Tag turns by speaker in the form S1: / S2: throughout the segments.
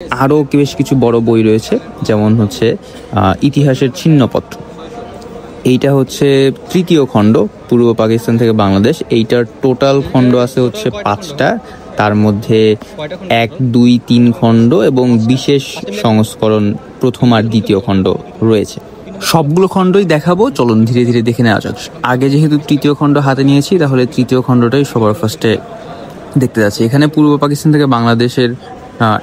S1: আরও বেশ কিছু বড় বই রয়েছে, যেমন হচ্ছে ইতিহাসের ছিন্নপত্র। এইটা হচ্ছে তৃতীয় খণ্ড, পূর্ব পাকিস্তান থেকে বাংলাদেশ। এইটার টোটাল খণ্ড আছে হচ্ছে 5টা, তার মধ্যে 1, 2, 3 খণ্ড এবং বিশেষ সংস্করণ প্রথম আর দ্বিতীয় খণ্ড রয়েছে। সবগুলো খণ্ডই দেখাবো, চলুন ধীরে ধীরে দেখে নেওয়া যাক। আগে যেহেতু তৃতীয় খণ্ড হাতে নিয়েছি, তাহলে তৃতীয় খণ্ডটাই সবার ফার্স্টে দেখতে যাচ্ছি। এখানে পূর্ব পাকিস্তান থেকে বাংলাদেশের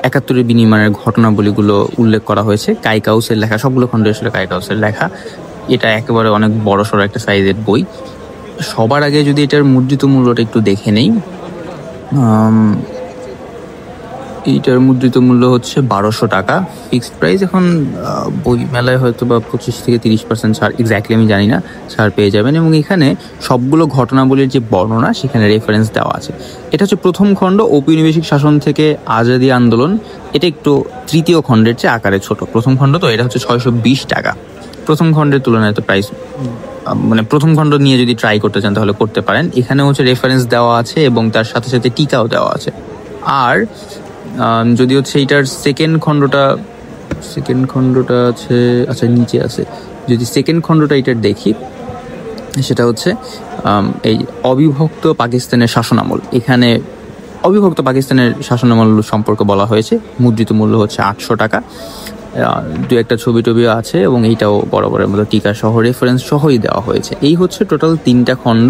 S1: 71 বিনিময়ের ঘটনাবলীগুলো উল্লেখ করা হয়েছে। কাইকাউসের লেখা, সবগুলো খণ্ড আসলে কাইকাউসের লেখা। এটা একেবারে অনেক বড় সড়ো একটা সাইজের বই। সবার আগে যদি এটার মুদ্রিত মূল্যটা একটু দেখে নেই, এইটার মুদ্রিত মূল্য হচ্ছে 1200 টাকা ফিক্সড প্রাইস। এখন বই মেলায় হয়তো বা 25 থেকে 30% ছাড়, এক্স্যাক্টলি আমি জানি না, ছাড় পেয়ে যাবেন। এবং এখানে সবগুলো ঘটনাবলীর যে বর্ণনা, সেখানে রেফারেন্স দেওয়া আছে। এটা হচ্ছে প্রথম খণ্ড, ঔপনিবেশিক শাসন থেকে আজাদি আন্দোলন। এটা একটু তৃতীয় খণ্ডের চেয়ে আকারে ছোট। প্রথম খণ্ড তো, এটা হচ্ছে 620 টাকা। প্রথম খণ্ডের তুলনায় তো প্রাইস, মানে প্রথম খণ্ড নিয়ে যদি ট্রাই করতে চান তাহলে করতে পারেন। এখানে হচ্ছে রেফারেন্স দেওয়া আছে এবং তার সাথে সাথে টিকাও দেওয়া আছে। আর যদি হচ্ছে এইটার সেকেন্ড খণ্ডটা আছে, আচ্ছা নিচে আছে। যদি সেকেন্ড খণ্ডটা এটার দেখি, সেটা হচ্ছে এই অবিভক্ত পাকিস্তানের শাসনামল। এখানে অবিভক্ত পাকিস্তানের শাসনামল সম্পর্কে বলা হয়েছে। মুদ্রিত মূল্য হচ্ছে 800 টাকা। 2-একটা ছবি টবিও আছে এবং এইটাও বরাবরের মতো টিকা সহ রেফারেন্স সহই দেওয়া হয়েছে। এই হচ্ছে টোটাল 3টা খণ্ড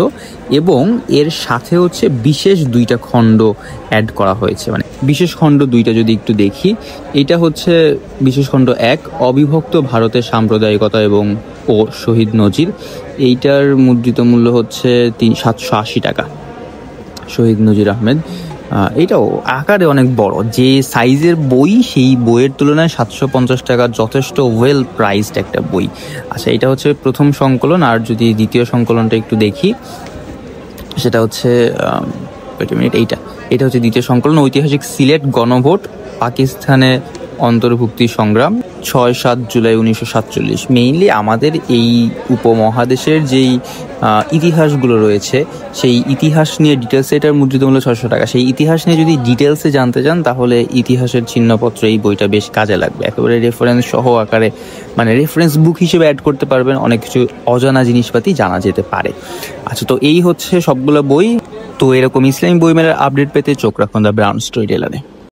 S1: এবং এর সাথে হচ্ছে বিশেষ 2টা খণ্ড অ্যাড করা হয়েছে। মানে বিশেষ খণ্ড 2টা যদি একটু দেখি, এইটা হচ্ছে বিশেষ খণ্ড 1, অবিভক্ত ভারতের সাম্প্রদায়িকতা ও শহীদ নজির। এইটার মুদ্রিত মূল্য হচ্ছে 780 টাকা। শহীদ নজির আহমেদ, এইটাও আকারে অনেক বড়। যে সাইজের বই, সেই বইয়ের তুলনায় 750 টাকা যথেষ্ট ওয়েল প্রাইসড একটা বই। আচ্ছা, এটা হচ্ছে প্রথম সংকলন। আর যদি দ্বিতীয় সংকলনটা একটু দেখি, সেটা হচ্ছে এটা হচ্ছে দ্বিতীয় সংকলন, ঐতিহাসিক সিলেট গণভোট, পাকিস্তানে অন্তর্ভুক্তি সংগ্রাম, 6-7 জুলাই 1947। মেইনলি আমাদের এই উপমহাদেশের যেই ইতিহাসগুলো রয়েছে, সেই ইতিহাস নিয়ে ডিটেলসে এটার মুদ্রিত মূল্য 600 টাকা। সেই ইতিহাস নিয়ে যদি ডিটেলসে জানতে চান, তাহলে ইতিহাসের ছিন্নপত্র এই বইটা বেশ কাজে লাগবে। একেবারে রেফারেন্স সহ আকারে, মানে রেফারেন্স বুক হিসেবে অ্যাড করতে পারবেন। অনেক কিছু অজানা জিনিসপাতি জানা যেতে পারে। আচ্ছা, তো এই হচ্ছে সবগুলো বই। তো এরকম ইসলামী বই মেলার আপডেট পেতে চোখ রাখুন দ্য ব্রাউন স্টোরি টেলারে।